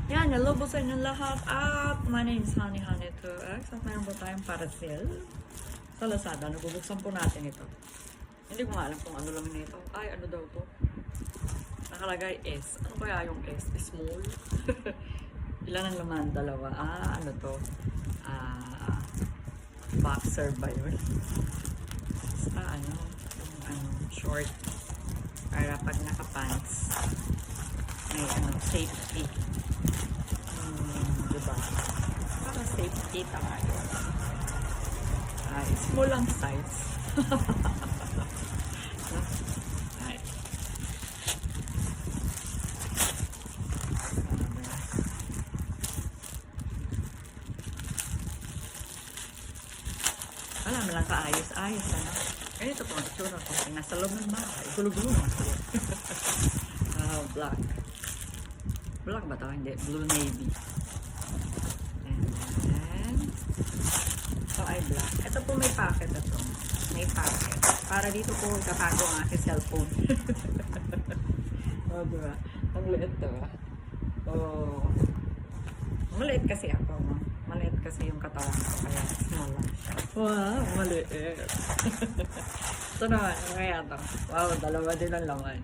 Yan, hello po sa inyong lahat. At my name is Honey Honey 2X. At mayroon po tayong parcel sa Lazada. Nabubuksan po natin ito. Hindi ko nga alam kung ano lang ito. Ay, ano daw to? Nakalagay S. Ano kaya yung S? Small? Ilan ang laman? Dalawa. Ano to? Boxer ba yun? Basta short. Para pag naka-pants, may safety. Diba? Para safety tayo. Small ang size. Ay. Wala mo lang kaayos-ayos. Ganito po ang itsura ko. Nasa loob ng bahay. Gulo-gulo na sila. Black. Black ba ito? Hindi. Blue navy. And then, ito ay black. Ito po may pocket ito. May pocket. Para dito po katago ang aking cellphone. Diba? Ang liit diba? Maliit kasi ako. Maliit kasi yung katawan ko. Kaya small lang siya. Wow, maliit. Ito naman. Ano kaya ito? Wow, dalawa din ang laman.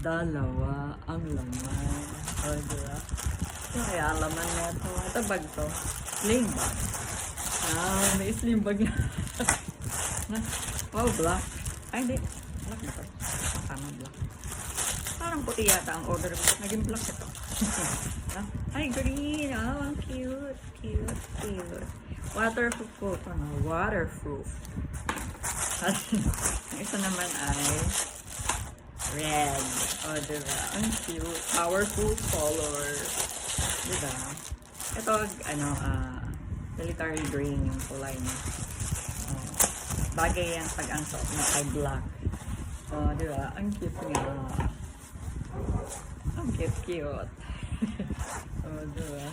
Dalawa ang laman. Diba? Ano kaya ang laman na ito? Ito bag to. Sling bag. May sling bag na. Wow, black. Ay, hindi. Black na to. Tama, black. Parang puti yata ang order ko. Naging black ito. Ay, green. Ang cute. Cute, cute. Waterproof po. Waterproof. Ang isa naman ay red. Diba? Ang cute. Powerful color. Diba? Ito, military green yung kulay niya. Bagay yan pag ang suot na ay black. Diba? Ang cute niya. Ang cute. Diba?